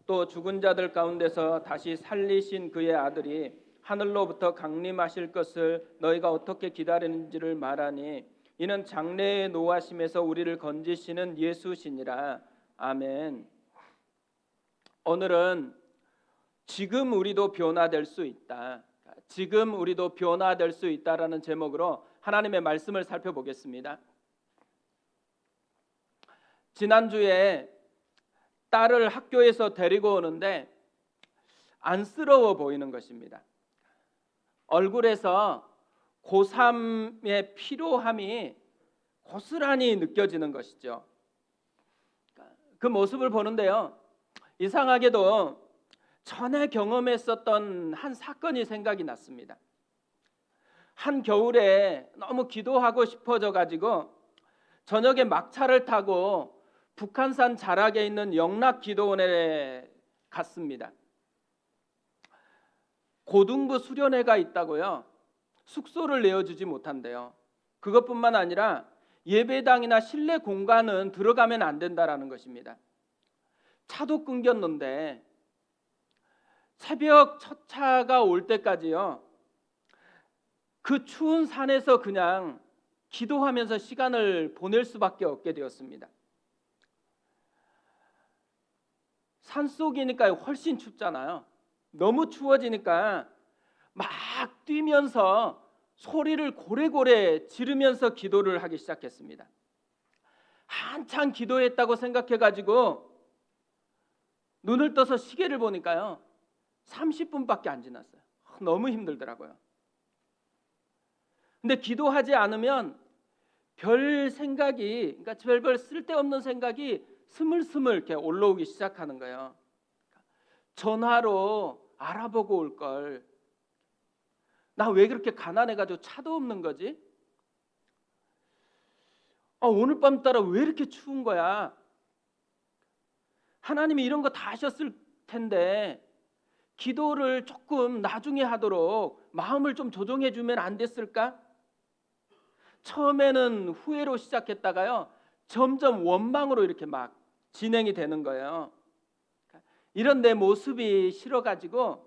또 죽은 자들 가운데서 다시 살리신 그의 아들이 하늘로부터 강림하실 것을 너희가 어떻게 기다리는지를 말하니 이는 장래의 노하심에서 우리를 건지시는 예수시니라. 아멘. 오늘은 지금 우리도 변화될 수 있다. 지금 우리도 변화될 수 있다라는 제목으로 하나님의 말씀을 살펴보겠습니다. 지난주에 딸을 학교에서 데리고 오는데 안쓰러워 보이는 것입니다. 얼굴에서 고3의 피로함이 고스란히 느껴지는 것이죠. 그 모습을 보는데요, 이상하게도 전에 경험했었던 한 사건이 생각이 났습니다. 한 겨울에 너무 기도하고 싶어져 가지고 저녁에 막차를 타고 북한산 자락에 있는 영락기도원에 갔습니다. 고등부 수련회가 있다고요. 숙소를 내어주지 못한대요. 그것뿐만 아니라 예배당이나 실내 공간은 들어가면 안 된다라는 것입니다. 차도 끊겼는데 새벽 첫 차가 올 때까지요, 그 추운 산에서 그냥 기도하면서 시간을 보낼 수밖에 없게 되었습니다. 산속이니까 훨씬 춥잖아요. 너무 추워지니까 막 뛰면서 소리를 고래고래 지르면서 기도를 하기 시작했습니다. 한참 기도했다고 생각해가지고 눈을 떠서 시계를 보니까요 30분밖에 안 지났어요. 너무 힘들더라고요. 근데 기도하지 않으면 별 생각이, 그러니까 별별 쓸데없는 생각이 스물스물 이렇게 올라오기 시작하는 거예요. 전화로 알아보고 올 걸. 나 왜 그렇게 가난해가지고 차도 없는 거지? 오늘 밤 따라 왜 이렇게 추운 거야? 하나님이 이런 거 다 하셨을 텐데 기도를 조금 나중에 하도록 마음을 좀 조정해 주면 안 됐을까? 처음에는 후회로 시작했다가요 점점 원망으로 이렇게 막 진행이 되는 거예요. 이런 내 모습이 싫어가지고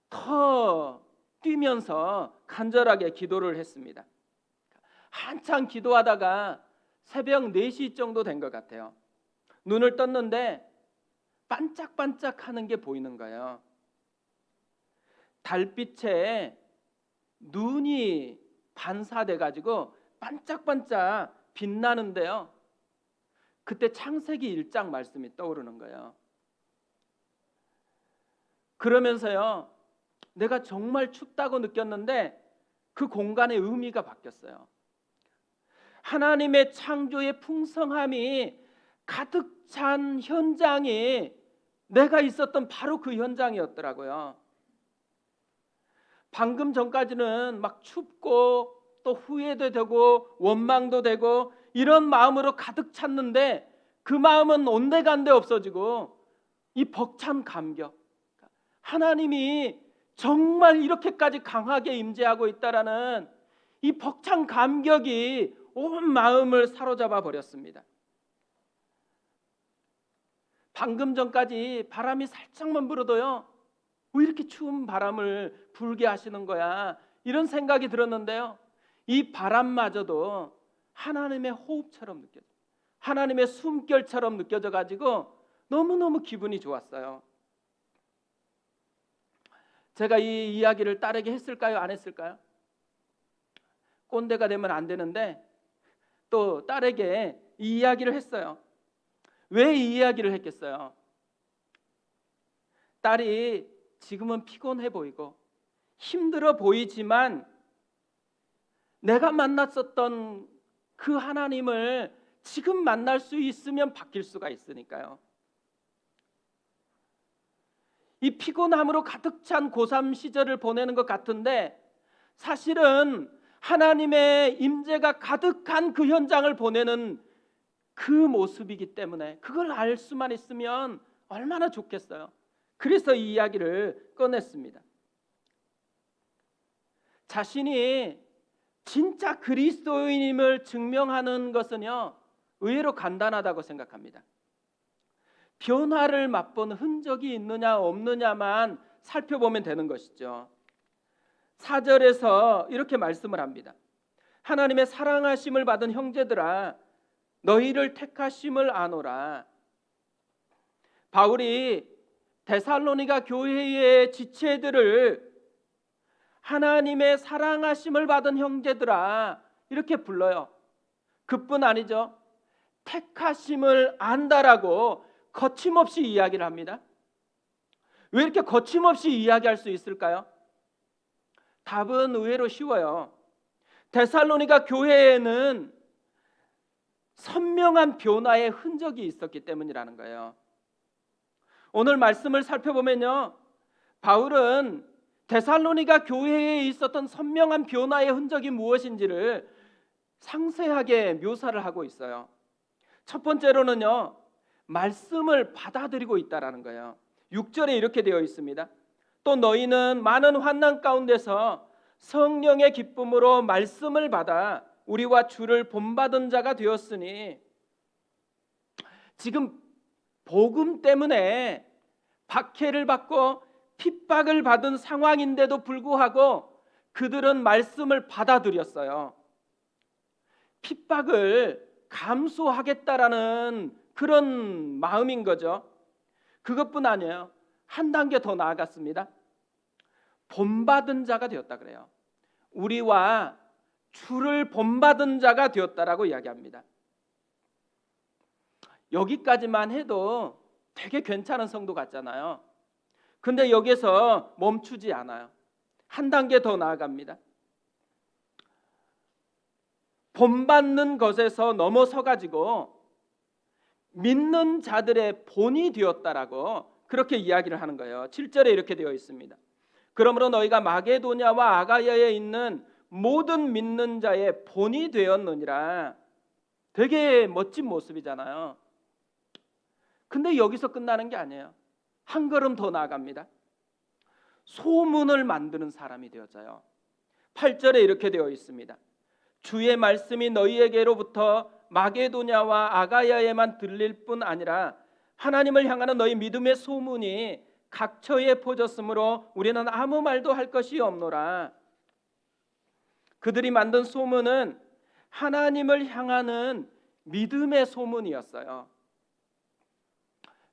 더 뛰면서 간절하게 기도를 했습니다. 한참 기도하다가 새벽 4시 정도 된 것 같아요. 눈을 떴는데 반짝반짝하는 게 보이는 거예요. 달빛에 눈이 반사돼 가지고 반짝반짝 빛나는데요, 그때 창세기 1장 말씀이 떠오르는 거예요. 그러면서요 내가 정말 춥다고 느꼈는데 그 공간의 의미가 바뀌었어요. 하나님의 창조의 풍성함이 가득 찬 현장이 내가 있었던 바로 그 현장이었더라고요. 방금 전까지는 막 춥고 또 후회도 되고 원망도 되고 이런 마음으로 가득 찼는데 그 마음은 온데간데 없어지고 이 벅찬 감격, 하나님이 정말 이렇게까지 강하게 임재하고 있다라는 이 벅찬 감격이 온 마음을 사로잡아 버렸습니다. 방금 전까지 바람이 살짝만 불어도요 왜 이렇게 추운 바람을 불게 하시는 거야, 이런 생각이 들었는데요, 이 바람마저도 하나님의 호흡처럼 느껴져요. 하나님의 숨결처럼 느껴져 가지고 너무너무 기분이 좋았어요. 제가 이 이야기를 딸에게 했을까요? 안 했을까요? 꼰대가 되면 안 되는데 또 딸에게 이 이야기를 했어요. 왜 이 이야기를 했겠어요? 딸이 지금은 피곤해 보이고 힘들어 보이지만 내가 만났었던 그 하나님을 지금 만날 수 있으면 바뀔 수가 있으니까요. 이 피곤함으로 가득 찬 고3 시절을 보내는 것 같은데 사실은 하나님의 임재가 가득한 그 현장을 보내는 그 모습이기 때문에 그걸 알 수만 있으면 얼마나 좋겠어요. 그래서 이 이야기를 꺼냈습니다. 자신이 진짜 그리스도인임을 증명하는 것은요 의외로 간단하다고 생각합니다. 변화를 맛본 흔적이 있느냐 없느냐만 살펴보면 되는 것이죠. 4절에서 이렇게 말씀을 합니다. 하나님의 사랑하심을 받은 형제들아 너희를 택하심을 아노라. 바울이 데살로니가 교회의 지체들을 하나님의 사랑하심을 받은 형제들아 이렇게 불러요. 그뿐 아니죠. 택하심을 안다라고 거침없이 이야기를 합니다. 왜 이렇게 거침없이 이야기할 수 있을까요? 답은 의외로 쉬워요. 데살로니가 교회에는 선명한 변화의 흔적이 있었기 때문이라는 거예요. 오늘 말씀을 살펴보면요, 바울은 데살로니가 교회에 있었던 선명한 변화의 흔적이 무엇인지를 상세하게 묘사를 하고 있어요. 첫 번째로는요, 말씀을 받아들이고 있다라는 거예요. 6절에 이렇게 되어 있습니다. 또 너희는 많은 환난 가운데서 성령의 기쁨으로 말씀을 받아 우리와 주를 본받은 자가 되었으니, 지금 복음 때문에 박해를 받고 핍박을 받은 상황인데도 불구하고 그들은 말씀을 받아들였어요. 핍박을 감수하겠다라는 그런 마음인 거죠. 그것뿐 아니에요. 한 단계 더 나아갔습니다. 본받은 자가 되었다 그래요. 우리와 주를 본받은 자가 되었다라고 이야기합니다. 여기까지만 해도 되게 괜찮은 성도 같잖아요. 근데 여기서 멈추지 않아요. 한 단계 더 나아갑니다. 본받는 것에서 넘어서 가지고 믿는 자들의 본이 되었다라고 그렇게 이야기를 하는 거예요. 7절에 이렇게 되어 있습니다. 그러므로 너희가 마게도냐와 아가야에 있는 모든 믿는 자의 본이 되었느니라. 되게 멋진 모습이잖아요. 근데 여기서 끝나는 게 아니에요. 한 걸음 더 나아갑니다. 소문을 만드는 사람이 되어져요. 8절에 이렇게 되어 있습니다. 주의 말씀이 너희에게로부터 마게도냐와 아가야에만 들릴 뿐 아니라 하나님을 향하는 너희 믿음의 소문이 각처에 퍼졌으므로 우리는 아무 말도 할 것이 없노라. 그들이 만든 소문은 하나님을 향하는 믿음의 소문이었어요.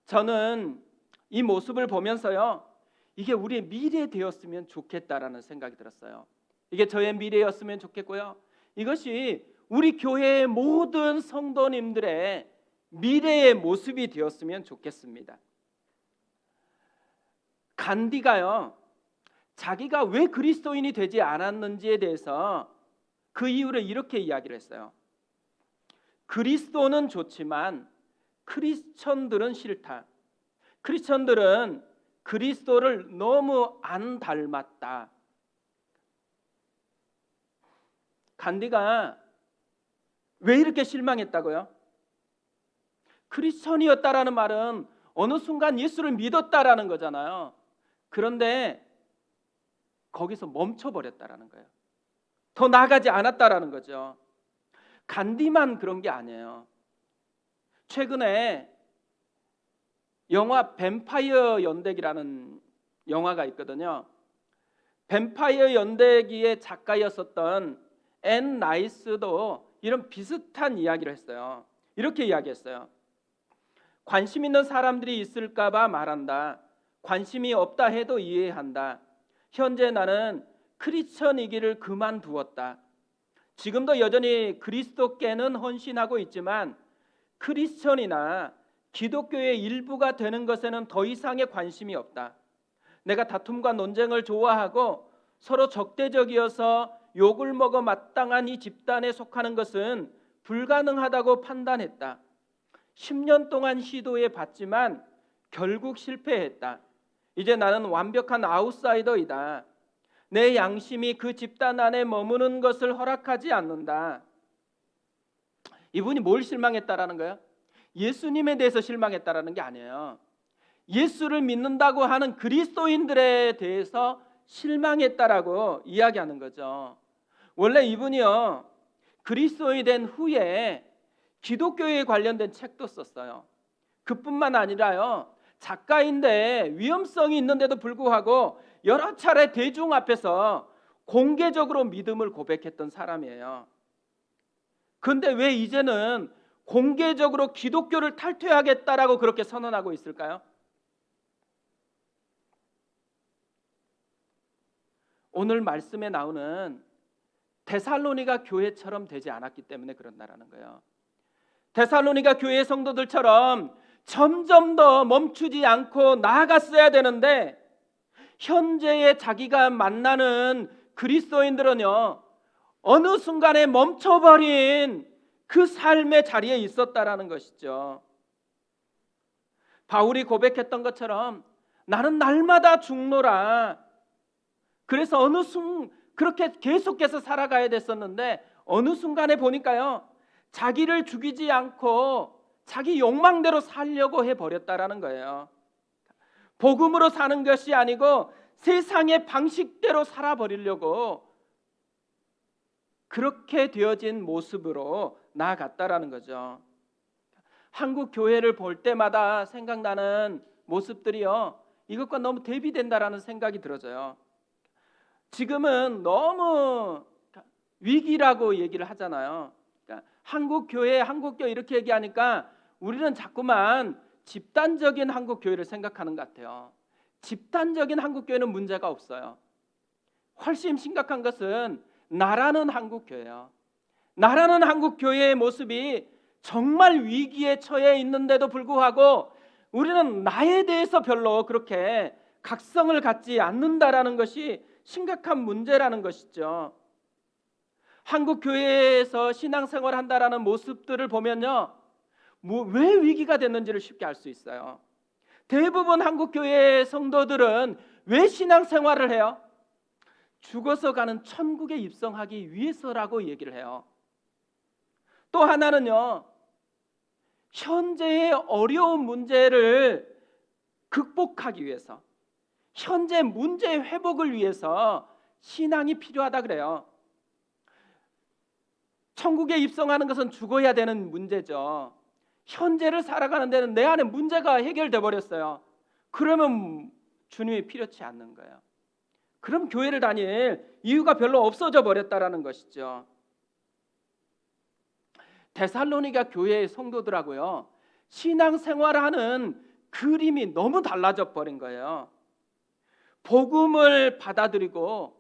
저는 이 모습을 보면서요, 이게 우리의 미래 되었으면 좋겠다라는 생각이 들었어요. 이게 저의 미래였으면 좋겠고요, 이것이 우리 교회의 모든 성도님들의 미래의 모습이 되었으면 좋겠습니다. 간디가요, 자기가 왜 그리스도인이 되지 않았는지에 대해서 그 이유를 이렇게 이야기를 했어요. 그리스도는 좋지만 크리스천들은 싫다. 크리스천들은 그리스도를 너무 안 닮았다. 간디가 왜 이렇게 실망했다고요? 크리스천이었다라는 말은 어느 순간 예수를 믿었다라는 거잖아요. 그런데 거기서 멈춰버렸다라는 거예요. 더 나아가지 않았다라는 거죠. 간디만 그런 게 아니에요. 최근에 영화 뱀파이어 연대기라는 영화가 있거든요. 뱀파이어 연대기의 작가였었던 앤 라이스도 이런 비슷한 이야기를 했어요. 이렇게 이야기했어요. 관심 있는 사람들이 있을까 봐 말한다. 관심이 없다 해도 이해한다. 현재 나는 크리스천이기를 그만두었다. 지금도 여전히 그리스도께는 헌신하고 있지만 크리스천이나 기독교의 일부가 되는 것에는 더 이상의 관심이 없다. 내가 다툼과 논쟁을 좋아하고 서로 적대적이어서 욕을 먹어 마땅한 이 집단에 속하는 것은 불가능하다고 판단했다. 10년 동안 시도해 봤지만 결국 실패했다. 이제 나는 완벽한 아웃사이더이다. 내 양심이 그 집단 안에 머무는 것을 허락하지 않는다. 이분이 뭘 실망했다라는 거예요? 예수님에 대해서 실망했다라는 게 아니에요. 예수를 믿는다고 하는 그리스도인들에 대해서 실망했다라고 이야기하는 거죠. 원래 이분이요, 그리스도인이 된 후에 기독교에 관련된 책도 썼어요. 그뿐만 아니라요, 작가인데 위험성이 있는데도 불구하고 여러 차례 대중 앞에서 공개적으로 믿음을 고백했던 사람이에요. 그런데 왜 이제는 공개적으로 기독교를 탈퇴하겠다라고 그렇게 선언하고 있을까요? 오늘 말씀에 나오는 데살로니가 교회처럼 되지 않았기 때문에 그런다라는 거예요. 데살로니가 교회 성도들처럼 점점 더 멈추지 않고 나아갔어야 되는데, 현재의 자기가 만나는 그리스도인들은요, 어느 순간에 멈춰버린 그 삶의 자리에 있었다라는 것이죠. 바울이 고백했던 것처럼 나는 날마다 죽노라. 그래서 그렇게 계속해서 살아가야 됐었는데, 어느 순간에 보니까요, 자기를 죽이지 않고 자기 욕망대로 살려고 해버렸다라는 거예요. 복음으로 사는 것이 아니고 세상의 방식대로 살아버리려고 그렇게 되어진 모습으로 나아갔다라는 거죠. 한국 교회를 볼 때마다 생각나는 모습들이요, 이것과 너무 대비된다라는 생각이 들어져요. 지금은 너무 위기라고 얘기를 하잖아요. 그러니까 한국 교회 이렇게 얘기하니까 우리는 자꾸만 집단적인 한국 교회를 생각하는 것 같아요. 집단적인 한국 교회는 문제가 없어요. 훨씬 심각한 것은 나라는 한국 교회예요. 나라는 한국 교회의 모습이 정말 위기에 처해 있는데도 불구하고 우리는 나에 대해서 별로 그렇게 각성을 갖지 않는다라는 것이 심각한 문제라는 것이죠. 한국 교회에서 신앙생활 한다라는 모습들을 보면요, 왜 위기가 됐는지를 쉽게 알 수 있어요. 대부분 한국 교회의 성도들은 왜 신앙생활을 해요? 죽어서 가는 천국에 입성하기 위해서라고 얘기를 해요. 또 하나는요, 현재의 어려운 문제를 극복하기 위해서, 현재 문제 회복을 위해서 신앙이 필요하다 그래요. 천국에 입성하는 것은 죽어야 되는 문제죠. 현재를 살아가는 데는 내 안에 문제가 해결돼 버렸어요. 그러면 주님이 필요치 않는 거예요. 그럼 교회를 다닐 이유가 별로 없어져 버렸다라는 것이죠. 데살로니가 교회의 성도들하고요, 신앙생활하는 그림이 너무 달라져 버린 거예요. 복음을 받아들이고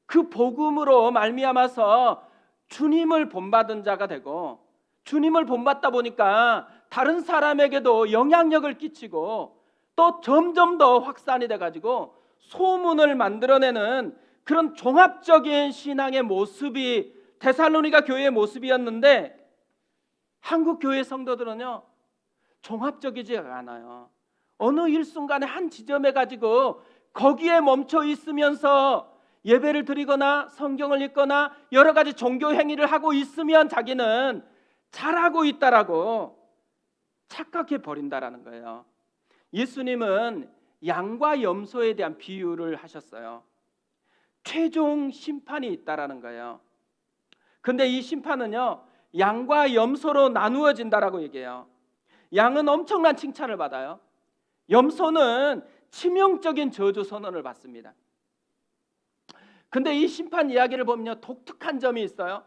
그 복음으로 말미암아서 주님을 본받은 자가 되고, 주님을 본받다 보니까 다른 사람에게도 영향력을 끼치고 또 점점 더 확산이 돼가지고 소문을 만들어내는 그런 종합적인 신앙의 모습이 데살로니가 교회의 모습이었는데, 한국 교회 성도들은요, 종합적이지 않아요. 어느 일순간에 한 지점에 가지고 거기에 멈춰 있으면서 예배를 드리거나 성경을 읽거나 여러 가지 종교 행위를 하고 있으면 자기는 잘하고 있다라고 착각해 버린다라는 거예요. 예수님은 양과 염소에 대한 비유를 하셨어요. 최종 심판이 있다라는 거예요. 근데 이 심판은요, 양과 염소로 나누어진다라고 얘기해요. 양은 엄청난 칭찬을 받아요. 염소는 치명적인 저주 선언을 받습니다. 근데 이 심판 이야기를 보면요, 독특한 점이 있어요.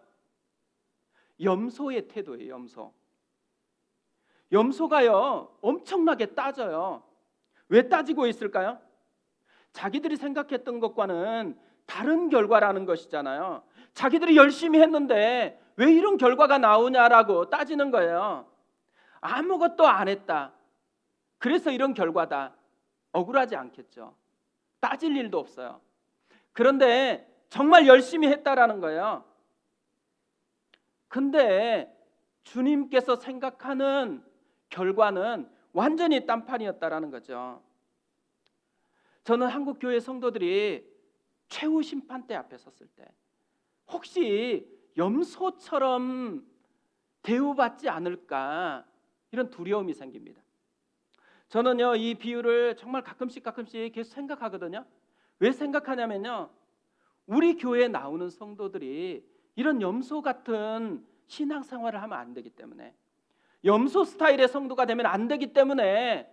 염소의 태도예요. 염소가요, 엄청나게 따져요. 왜 따지고 있을까요? 자기들이 생각했던 것과는 다른 결과라는 것이잖아요. 자기들이 열심히 했는데 왜 이런 결과가 나오냐라고 따지는 거예요. 아무것도 안 했다, 그래서 이런 결과다. 억울하지 않겠죠. 따질 일도 없어요. 그런데 정말 열심히 했다라는 거예요. 근데 주님께서 생각하는 결과는 완전히 딴판이었다라는 거죠. 저는 한국 교회 성도들이 최후 심판대 앞에 섰을 때 혹시 염소처럼 대우받지 않을까, 이런 두려움이 생깁니다. 저는요, 이 비유를 정말 가끔씩 계속 생각하거든요. 왜 생각하냐면요, 우리 교회에 나오는 성도들이 이런 염소 같은 신앙생활을 하면 안 되기 때문에, 염소 스타일의 성도가 되면 안 되기 때문에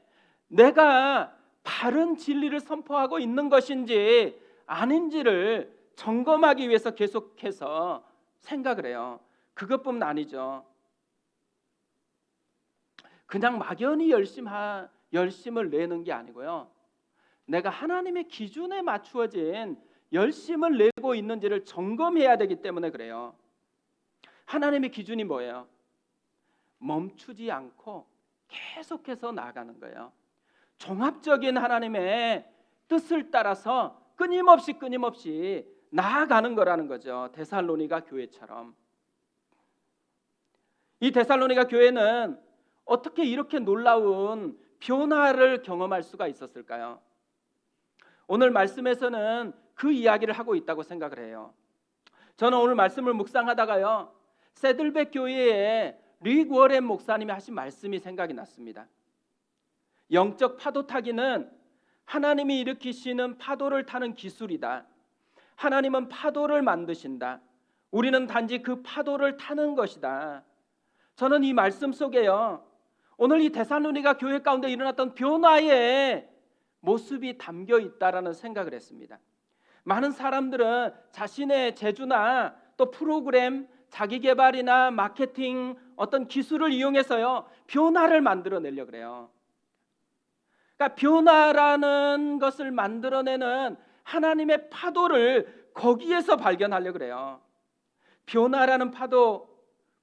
내가 바른 진리를 선포하고 있는 것인지 아닌지를 점검하기 위해서 계속해서 생각을 해요. 그것뿐만 아니죠. 그냥 막연히 열심을 내는 게 아니고요. 내가 하나님의 기준에 맞추어진 열심을 내고 있는지를 점검해야 되기 때문에 그래요. 하나님의 기준이 뭐예요? 멈추지 않고 계속해서 나아가는 거예요. 종합적인 하나님의 뜻을 따라서 끊임없이 나아가는 거라는 거죠. 데살로니가 교회처럼. 이 데살로니가 교회는 어떻게 이렇게 놀라운 변화를 경험할 수가 있었을까요? 오늘 말씀에서는 그 이야기를 하고 있다고 생각을 해요. 저는 오늘 말씀을 묵상하다가요, 세들백 교회에 릭 워렌 목사님이 하신 말씀이 생각이 났습니다. 영적 파도 타기는 하나님이 일으키시는 파도를 타는 기술이다. 하나님은 파도를 만드신다. 우리는 단지 그 파도를 타는 것이다. 저는 이 말씀 속에요, 오늘 이 데살로니가 교회 가운데 일어났던 변화의 모습이 담겨 있다라는 생각을 했습니다. 많은 사람들은 자신의 재주나 또 프로그램, 자기개발이나 마케팅 어떤 기술을 이용해서요, 변화를 만들어내려고 그래요. 그러니까 변화라는 것을 만들어내는 하나님의 파도를 거기에서 발견하려고 그래요. 변화라는 파도,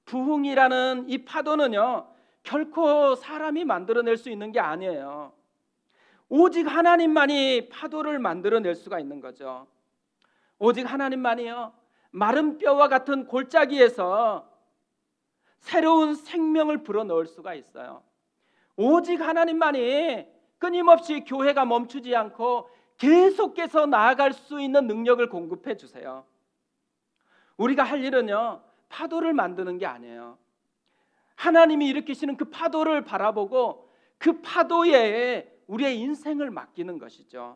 부흥이라는 이 파도는요, 결코 사람이 만들어낼 수 있는 게 아니에요. 오직 하나님만이 파도를 만들어낼 수가 있는 거죠. 오직 하나님만이요, 마른 뼈와 같은 골짜기에서 새로운 생명을 불어넣을 수가 있어요. 오직 하나님만이 끊임없이 교회가 멈추지 않고 계속해서 나아갈 수 있는 능력을 공급해 주세요. 우리가 할 일은요, 파도를 만드는 게 아니에요. 하나님이 일으키시는 그 파도를 바라보고 그 파도에 우리의 인생을 맡기는 것이죠.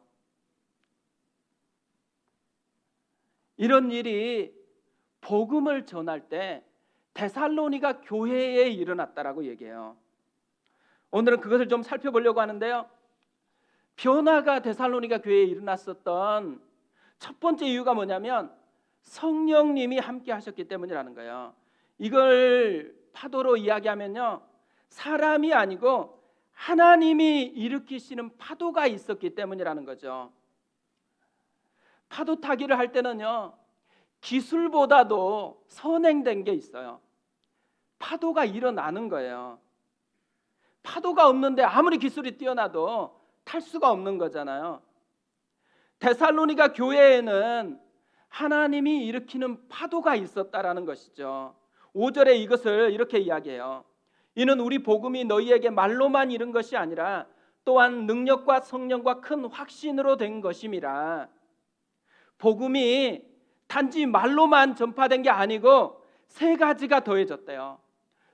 이런 일이 복음을 전할 때 데살로니가 교회에 일어났다라고 얘기해요. 오늘은 그것을 좀 살펴보려고 하는데요, 변화가 데살로니가 교회에 일어났었던 첫 번째 이유가 뭐냐면 성령님이 함께 하셨기 때문이라는 거예요. 이걸 파도로 이야기하면요, 사람이 아니고 하나님이 일으키시는 파도가 있었기 때문이라는 거죠. 파도 타기를 할 때는요, 기술보다도 선행된 게 있어요. 파도가 일어나는 거예요. 파도가 없는데 아무리 기술이 뛰어나도 탈 수가 없는 거잖아요. 데살로니가 교회에는 하나님이 일으키는 파도가 있었다라는 것이죠. 5절에 이것을 이렇게 이야기해요. 이는 우리 복음이 너희에게 말로만 이른 것이 아니라 또한 능력과 성령과 큰 확신으로 된 것임이라. 복음이 단지 말로만 전파된 게 아니고 세 가지가 더해졌대요.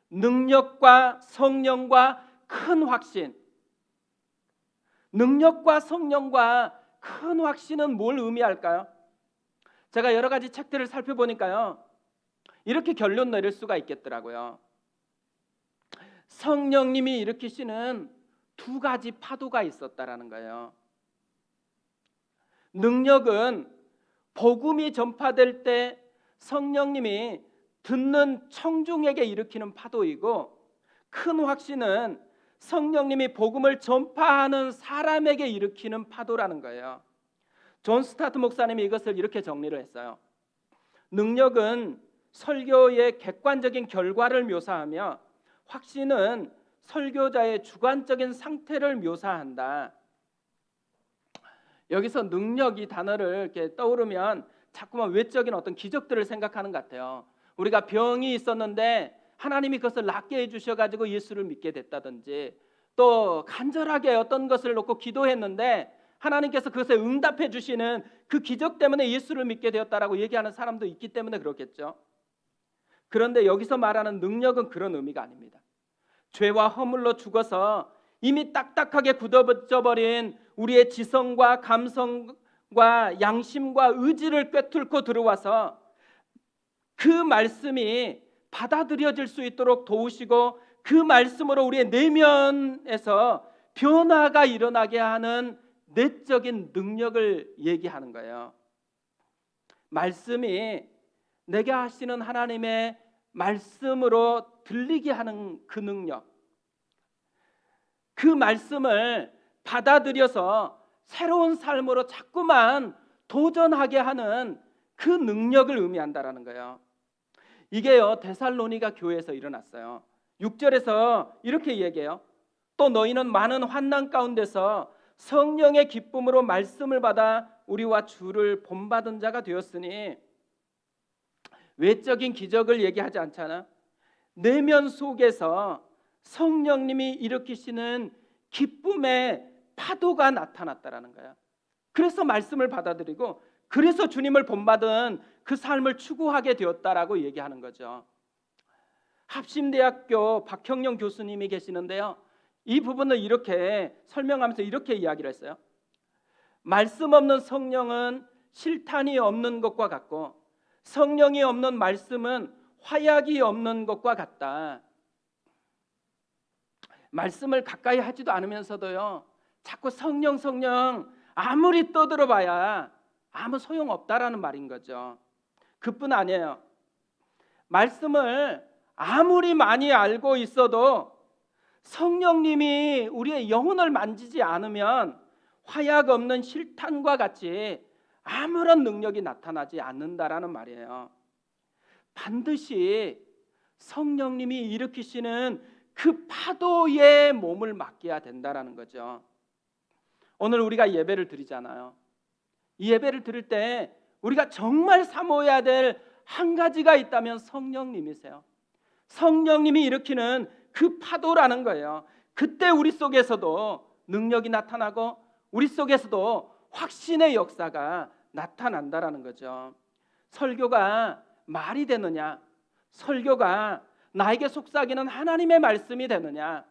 능력과 성령과 큰 확신. 능력과 성령과 큰 확신은 뭘 의미할까요? 제가 여러 가지 책들을 살펴보니까요, 이렇게 결론 내릴 수가 있겠더라고요. 성령님이 일으키시는 두 가지 파도가 있었다라는 거예요. 능력은 복음이 전파될 때 성령님이 듣는 청중에게 일으키는 파도이고, 큰 확신은 성령님이 복음을 전파하는 사람에게 일으키는 파도라는 거예요. 존 스타트 목사님이 이것을 이렇게 정리를 했어요. 능력은 설교의 객관적인 결과를 묘사하며 확신은 설교자의 주관적인 상태를 묘사한다. 여기서 능력 이 단어를 이렇게 떠오르면 자꾸만 외적인 어떤 기적들을 생각하는 것 같아요. 우리가 병이 있었는데 하나님이 그것을 낫게 해주셔가지고 예수를 믿게 됐다든지, 또 간절하게 어떤 것을 놓고 기도했는데 하나님께서 그것에 응답해 주시는 그 기적 때문에 예수를 믿게 되었다라고 얘기하는 사람도 있기 때문에 그렇겠죠. 그런데 여기서 말하는 능력은 그런 의미가 아닙니다. 죄와 허물로 죽어서 이미 딱딱하게 굳어져버린 우리의 지성과 감성과 양심과 의지를 꿰뚫고 들어와서 그 말씀이 받아들여질 수 있도록 도우시고 그 말씀으로 우리의 내면에서 변화가 일어나게 하는 내적인 능력을 얘기하는 거예요. 말씀이 내게 하시는 하나님의 말씀으로 들리게 하는 그 능력, 그 말씀을 받아들여서 새로운 삶으로 자꾸만 도전하게 하는 그 능력을 의미한다라는 거예요. 이게요, 데살로니가 교회에서 일어났어요. 6절에서 이렇게 얘기해요. 또 너희는 많은 환난 가운데서 성령의 기쁨으로 말씀을 받아 우리와 주를 본받은 자가 되었으니, 외적인 기적을 얘기하지 않잖아. 내면 속에서 성령님이 일으키시는 기쁨의 파도가 나타났다라는 거야. 그래서 말씀을 받아들이고, 그래서 주님을 본받은 그 삶을 추구하게 되었다라고 얘기하는 거죠. 합심대학교 박형영 교수님이 계시는데요, 이 부분을 이렇게 설명하면서 이렇게 이야기를 했어요. 말씀 없는 성령은 실탄이 없는 것과 같고, 성령이 없는 말씀은 화약이 없는 것과 같다. 말씀을 가까이 하지도 않으면서도요, 자꾸 성령 아무리 떠들어봐야 아무 소용없다라는 말인 거죠. 그뿐 아니에요. 말씀을 아무리 많이 알고 있어도 성령님이 우리의 영혼을 만지지 않으면 화약 없는 실탄과 같이 아무런 능력이 나타나지 않는다라는 말이에요. 반드시 성령님이 일으키시는 그 파도에 몸을 맡겨야 된다라는 거죠. 오늘 우리가 예배를 드리잖아요. 이 예배를 드릴 때 우리가 정말 사모해야 될 한 가지가 있다면 성령님이세요. 성령님이 일으키는 그 파도라는 거예요. 그때 우리 속에서도 능력이 나타나고, 우리 속에서도 확신의 역사가 나타난다라는 거죠. 설교가 말이 되느냐, 설교가 나에게 속삭이는 하나님의 말씀이 되느냐,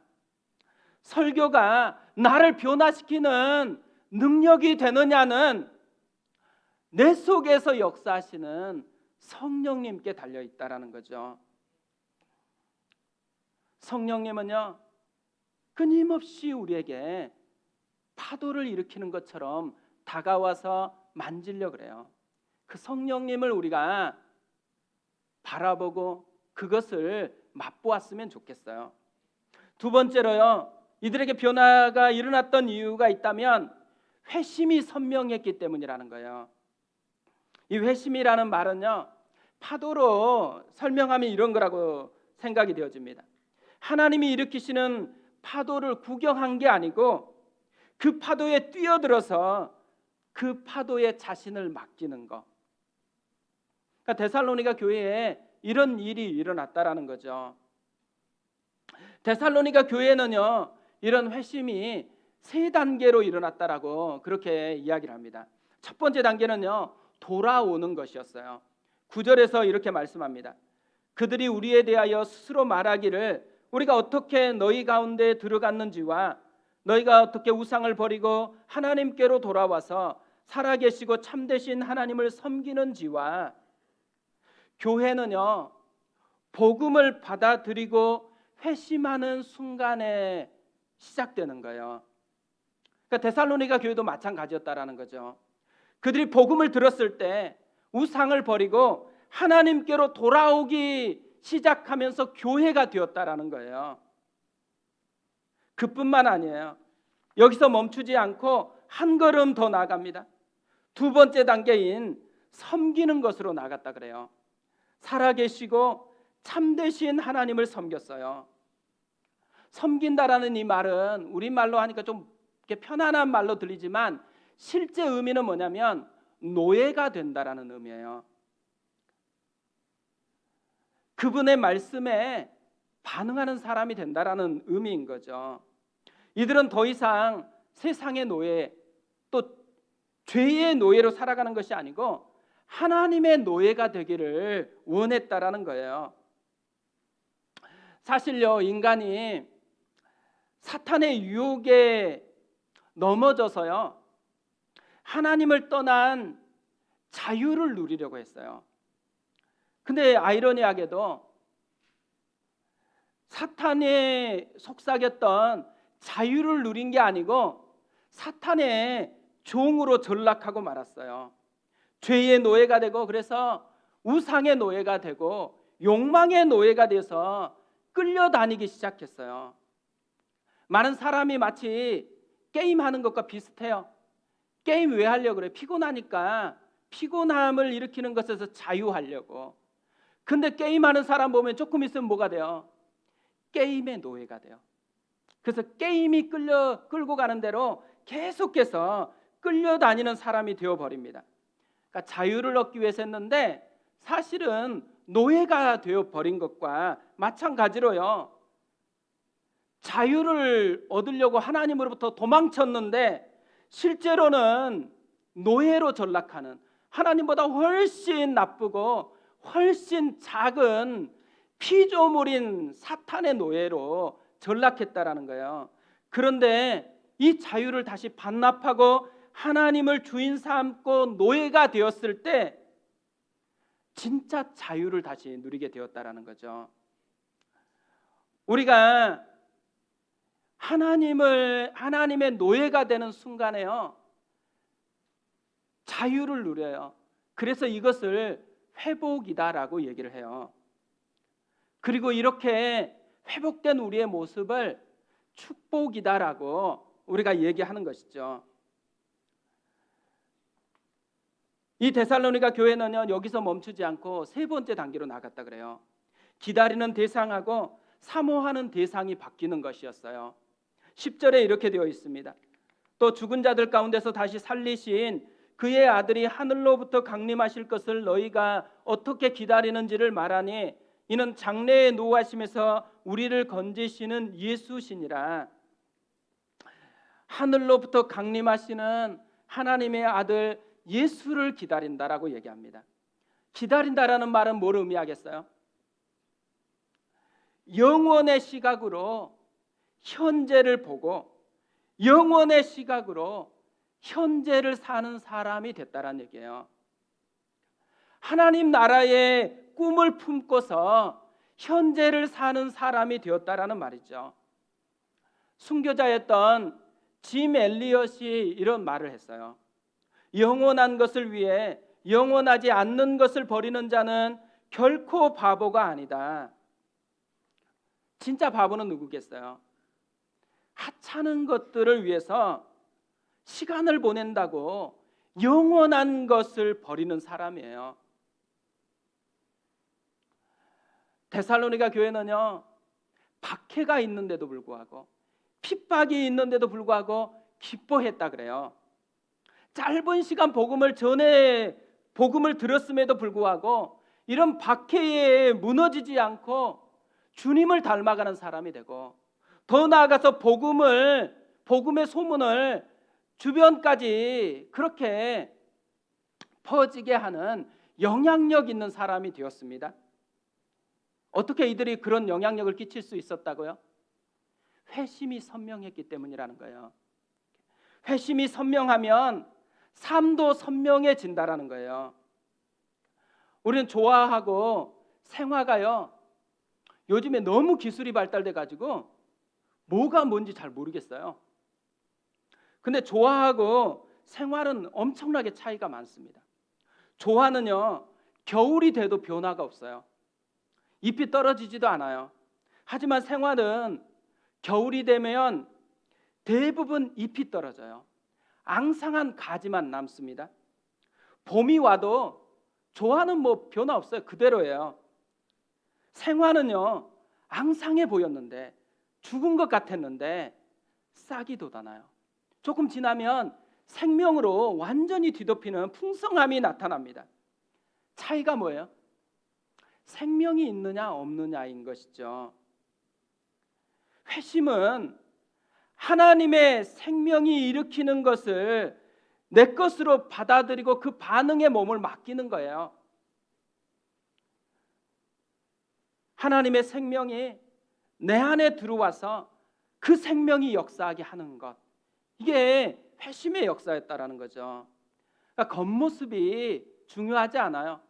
설교가 나를 변화시키는 능력이 되느냐는 내 속에서 역사하시는 성령님께 달려있다라는 거죠. 성령님은요, 끊임없이 우리에게 파도를 일으키는 것처럼 다가와서 만지려고 그래요. 그 성령님을 우리가 바라보고 그것을 맛보았으면 좋겠어요. 두 번째로요, 이들에게 변화가 일어났던 이유가 있다면 회심이 선명했기 때문이라는 거예요. 이 회심이라는 말은요, 파도로 설명하면 이런 거라고 생각이 되어집니다. 하나님이 일으키시는 파도를 구경한 게 아니고 그 파도에 뛰어들어서 그 파도에 자신을 맡기는 거. 그러니까 데살로니가 교회에 이런 일이 일어났다라는 거죠. 데살로니가 교회는요, 이런 회심이 세 단계로 일어났다라고 그렇게 이야기를 합니다. 첫 번째 단계는요, 돌아오는 것이었어요. 9절에서 이렇게 말씀합니다. 그들이 우리에 대하여 스스로 말하기를 우리가 어떻게 너희 가운데 들어갔는지와 너희가 어떻게 우상을 버리고 하나님께로 돌아와서 살아계시고 참되신 하나님을 섬기는지와, 교회는요, 복음을 받아들이고 회심하는 순간에 시작되는 거예요. 그러니까 데살로니가 교회도 마찬가지였다라는 거죠. 그들이 복음을 들었을 때 우상을 버리고 하나님께로 돌아오기 시작하면서 교회가 되었다라는 거예요. 그뿐만 아니에요. 여기서 멈추지 않고 한 걸음 더 나아갑니다. 두 번째 단계인 섬기는 것으로 나갔다 그래요. 살아계시고 참되신 하나님을 섬겼어요. 섬긴다라는 이 말은 우리말로 하니까 좀 편안한 말로 들리지만 실제 의미는 뭐냐면 노예가 된다라는 의미예요. 그분의 말씀에 반응하는 사람이 된다라는 의미인 거죠. 이들은 더 이상 세상의 노예, 또 죄의 노예로 살아가는 것이 아니고 하나님의 노예가 되기를 원했다라는 거예요. 사실요, 인간이 사탄의 유혹에 넘어져서요, 하나님을 떠난 자유를 누리려고 했어요. 근데 아이러니하게도 사탄에 속삭였던 자유를 누린 게 아니고 사탄의 종으로 전락하고 말았어요. 죄의 노예가 되고, 그래서 우상의 노예가 되고 욕망의 노예가 돼서 끌려다니기 시작했어요. 많은 사람이 마치 게임하는 것과 비슷해요. 게임 왜 하려고 그래? 피곤하니까 피곤함을 일으키는 것에서 자유하려고. 근데 게임하는 사람 보면 조금 있으면 뭐가 돼요? 게임의 노예가 돼요. 그래서 게임이 끌고 가는 대로 계속해서 끌려다니는 사람이 되어버립니다. 그러니까 자유를 얻기 위해서 했는데 사실은 노예가 되어버린 것과 마찬가지로요. 자유를 얻으려고 하나님으로부터 도망쳤는데 실제로는 노예로 전락하는, 하나님보다 훨씬 나쁘고 훨씬 작은 피조물인 사탄의 노예로 전락했다라는 거예요. 그런데 이 자유를 다시 반납하고 하나님을 주인 삼고 노예가 되었을 때 진짜 자유를 다시 누리게 되었다라는 거죠. 우리가 하나님의 노예가 되는 순간에요, 자유를 누려요. 그래서 이것을 회복이다라고 얘기를 해요. 그리고 이렇게 회복된 우리의 모습을 축복이다라고 우리가 얘기하는 것이죠. 이 데살로니가 교회는요, 여기서 멈추지 않고 세 번째 단계로 나갔다 그래요. 기다리는 대상하고 사모하는 대상이 바뀌는 것이었어요. 10절에 이렇게 되어 있습니다. 또 죽은 자들 가운데서 다시 살리신 그의 아들이 하늘로부터 강림하실 것을 너희가 어떻게 기다리는지를 말하니 이는 장래에 노하심에서 우리를 건지시는 예수시니라. 하늘로부터 강림하시는 하나님의 아들 예수를 기다린다라고 얘기합니다. 기다린다라는 말은 뭘 의미하겠어요? 영원의 시각으로 현재를 보고 영원의 시각으로 현재를 사는 사람이 됐다라는 얘기예요. 하나님 나라의 꿈을 품고서 현재를 사는 사람이 되었다라는 말이죠. 순교자였던 짐 엘리엇이 이런 말을 했어요. 영원한 것을 위해 영원하지 않는 것을 버리는 자는 결코 바보가 아니다. 진짜 바보는 누구겠어요? 하찮은 것들을 위해서 시간을 보낸다고 영원한 것을 버리는 사람이에요. 데살로니가 교회는요, 박해가 있는데도 불구하고 핍박이 있는데도 불구하고 기뻐했다 그래요. 짧은 시간 복음을 들었음에도 불구하고 이런 박해에 무너지지 않고 주님을 닮아가는 사람이 되고, 더 나아가서 복음의 소문을 주변까지 그렇게 퍼지게 하는 영향력 있는 사람이 되었습니다. 어떻게 이들이 그런 영향력을 끼칠 수 있었다고요? 회심이 선명했기 때문이라는 거예요. 회심이 선명하면 삶도 선명해진다라는 거예요. 우리는 조화하고 생화가요, 요즘에 너무 기술이 발달돼 가지고 뭐가 뭔지 잘 모르겠어요. 근데 조화하고 생화는 엄청나게 차이가 많습니다. 조화는요, 겨울이 돼도 변화가 없어요. 잎이 떨어지지도 않아요. 하지만 생화는 겨울이 되면 대부분 잎이 떨어져요. 앙상한 가지만 남습니다. 봄이 와도 조화는 뭐 변화 없어요. 그대로예요. 생화는요, 앙상해 보였는데, 죽은 것 같았는데 싹이 돋아나요. 조금 지나면 생명으로 완전히 뒤덮이는 풍성함이 나타납니다. 차이가 뭐예요? 생명이 있느냐 없느냐인 것이죠. 회심은 하나님의 생명이 일으키는 것을 내 것으로 받아들이고 그 반응에 몸을 맡기는 거예요. 하나님의 생명이 내 안에 들어와서 그 생명이 역사하게 하는 것, 이게 회심의 역사였다라는 거죠. 그러니까 겉모습이 중요하지 않아요.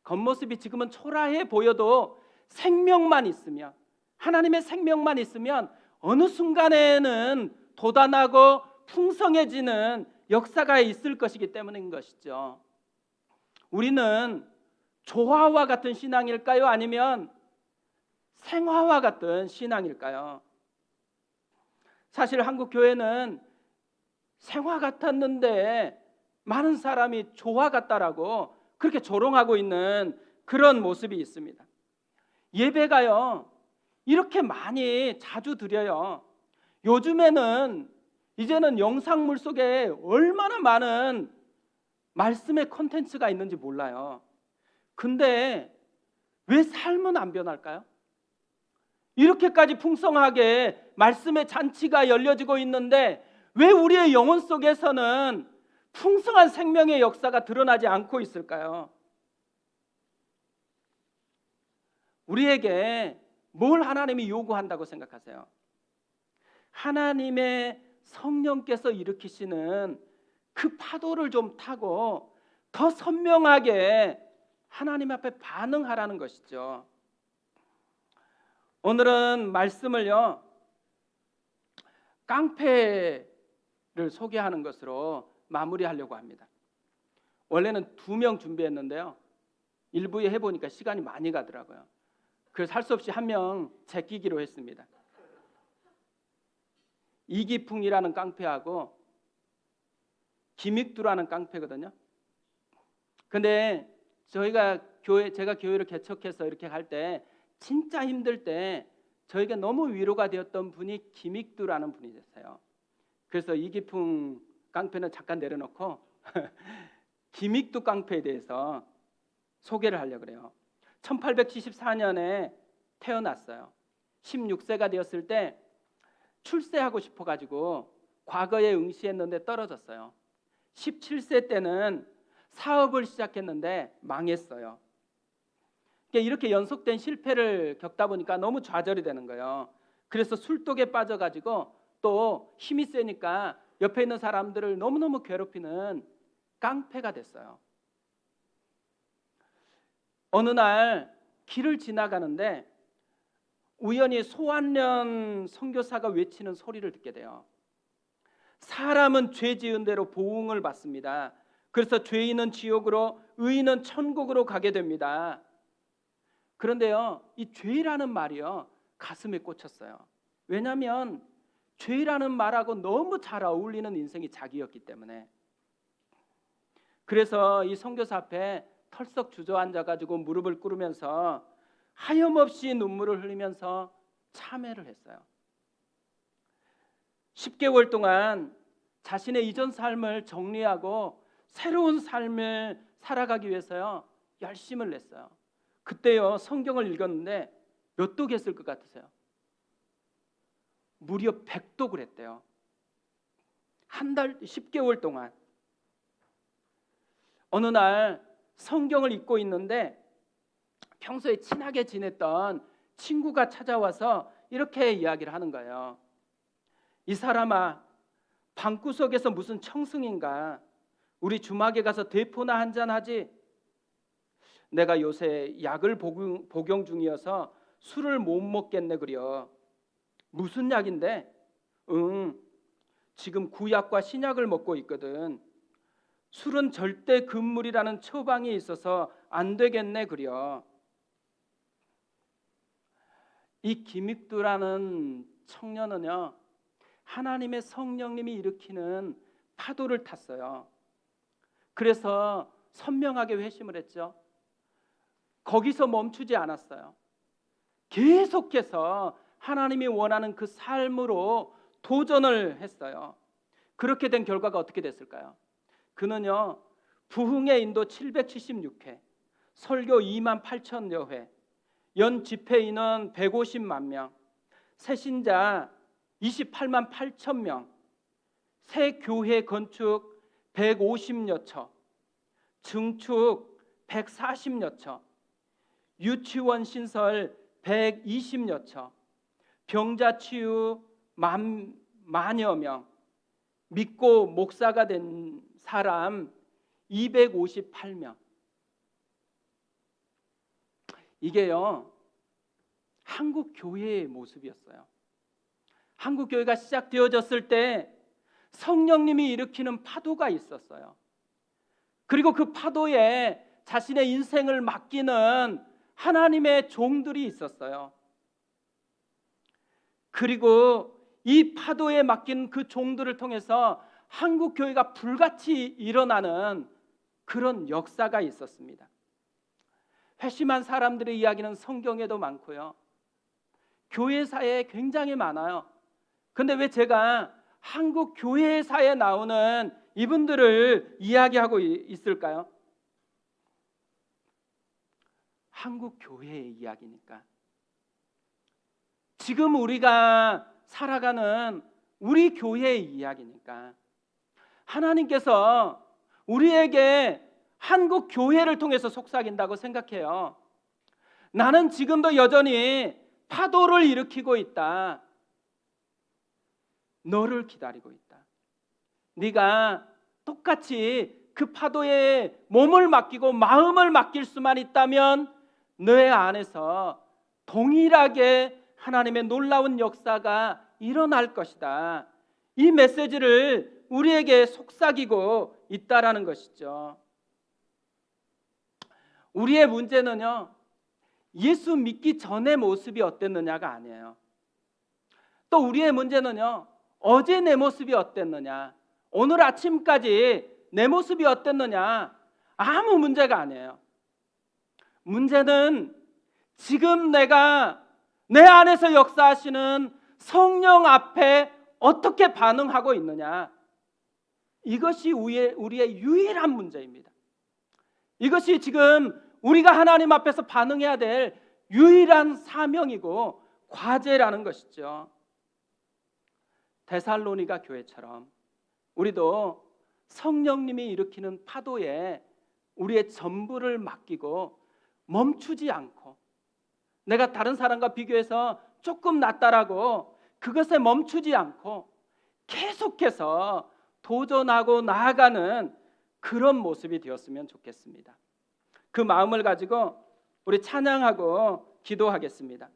겉모습이 지금은 초라해 보여도 생명만 있으면, 하나님의 생명만 있으면 어느 순간에는 돋아나고 풍성해지는 역사가 있을 것이기 때문인 것이죠. 우리는 조화와 같은 신앙일까요? 아니면 생화와 같은 신앙일까요? 사실 한국 교회는 생화 같았는데 많은 사람이 조화 같다라고 그렇게 조롱하고 있는 그런 모습이 있습니다. 예배가요, 이렇게 많이 자주 드려요. 요즘에는 이제는 영상물 속에 얼마나 많은 말씀의 콘텐츠가 있는지 몰라요. 근데 왜 삶은 안 변할까요? 이렇게까지 풍성하게 말씀의 잔치가 열려지고 있는데 왜 우리의 영혼 속에서는 풍성한 생명의 역사가 드러나지 않고 있을까요? 우리에게 뭘 하나님이 요구한다고 생각하세요? 하나님의 성령께서 일으키시는 그 파도를 좀 타고 더 선명하게 하나님 앞에 반응하라는 것이죠. 오늘은 말씀을요, 깡패를 소개하는 것으로 마무리하려고 합니다. 원래는 2명 준비했는데요, 일부에 해보니까 시간이 많이 가더라고요. 그래서 할 수 없이 1명 제끼기로 했습니다. 이기풍이라는 깡패하고 김익두라는 깡패거든요. 근데 제가 교회를 개척해서 이렇게 갈 때 진짜 힘들 때 저에게 너무 위로가 되었던 분이 김익두라는 분이셨어요. 그래서 이기풍 깡패는 잠깐 내려놓고 김익두 깡패에 대해서 소개를 하려고 그래요. 1874년에 태어났어요. 16세가 되었을 때 출세하고 싶어가지고 과거에 응시했는데 떨어졌어요. 17세 때는 사업을 시작했는데 망했어요. 이렇게 연속된 실패를 겪다 보니까 너무 좌절이 되는 거예요. 그래서 술독에 빠져가지고 또 힘이 세니까 옆에 있는 사람들을 너무너무 괴롭히는 깡패가 됐어요. 어느 날 길을 지나가는데 우연히 소환련 선교사가 외치는 소리를 듣게 돼요. 사람은 죄 지은 대로 보응을 받습니다. 그래서 죄인은 지옥으로, 의인은 천국으로 가게 됩니다. 그런데요, 이 죄라는 말이요, 가슴에 꽂혔어요. 왜냐하면 죄라는 말하고 너무 잘 어울리는 인생이 자기였기 때문에. 그래서 이 선교사 앞에 털썩 주저앉아가지고 무릎을 꿇으면서 하염없이 눈물을 흘리면서 참회를 했어요. 10개월 동안 자신의 이전 삶을 정리하고 새로운 삶을 살아가기 위해서요, 열심을 냈어요. 그때요, 성경을 읽었는데 몇 독 했을 것 같으세요? 무려 100독을 했대요. 한 달 10개월 동안. 어느 날 성경을 읽고 있는데 평소에 친하게 지냈던 친구가 찾아와서 이렇게 이야기를 하는 거예요. 이 사람아, 방구석에서 무슨 청승인가? 우리 주막에 가서 대포나 한잔 하지? 내가 요새 약을 복용 중이어서 술을 못 먹겠네 그려. 무슨 약인데? 지금 구약과 신약을 먹고 있거든. 술은 절대 금물이라는 처방이 있어서 안 되겠네 그려. 이 김익두라는 청년은요, 하나님의 성령님이 일으키는 파도를 탔어요. 그래서 선명하게 회심을 했죠. 거기서 멈추지 않았어요. 계속해서 하나님이 원하는 그 삶으로 도전을 했어요. 그렇게 된 결과가 어떻게 됐을까요? 그는요, 부흥의 인도 776회, 설교 2만 8천여 회, 연 집회 인원 150만 명, 새신자 28만 8천 명, 새 교회 건축 150여 처, 증축 140여 처, 유치원 신설 120여 처, 병자 치유 만여 명, 믿고 목사가 된 사람 258명. 이게요, 한국 교회의 모습이었어요. 한국 교회가 시작되어졌을 때 성령님이 일으키는 파도가 있었어요. 그리고 그 파도에 자신의 인생을 맡기는 하나님의 종들이 있었어요. 그리고 이 파도에 맡긴 그 종들을 통해서 한국 교회가 불같이 일어나는 그런 역사가 있었습니다. 회심한 사람들의 이야기는 성경에도 많고요. 교회사에 굉장히 많아요. 근데 왜 제가 한국 교회사에 나오는 이분들을 이야기하고 있을까요? 한국 교회의 이야기니까. 지금 우리가 살아가는 우리 교회의 이야기니까. 하나님께서 우리에게 한국 교회를 통해서 속삭인다고 생각해요. 나는 지금도 여전히 파도를 일으키고 있다. 너를 기다리고 있다. 네가 똑같이 그 파도에 몸을 맡기고 마음을 맡길 수만 있다면 너 안에서 동일하게 하나님의 놀라운 역사가 일어날 것이다. 이 메시지를 우리에게 속삭이고 있다라는 것이죠. 우리의 문제는요, 예수 믿기 전의 모습이 어땠느냐가 아니에요. 또 우리의 문제는요, 어제 내 모습이 어땠느냐, 오늘 아침까지 내 모습이 어땠느냐, 아무 문제가 아니에요. 문제는 지금 내가 내 안에서 역사하시는 성령 앞에 어떻게 반응하고 있느냐, 이것이 우리의 유일한 문제입니다. 이것이 지금 우리가 하나님 앞에서 반응해야 될 유일한 사명이고 과제라는 것이죠. 데살로니가 교회처럼 우리도 성령님이 일으키는 파도에 우리의 전부를 맡기고 멈추지 않고, 내가 다른 사람과 비교해서 조금 낫다라고 그것에 멈추지 않고 계속해서 도전하고 나아가는 그런 모습이 되었으면 좋겠습니다. 그 마음을 가지고 우리 찬양하고 기도하겠습니다.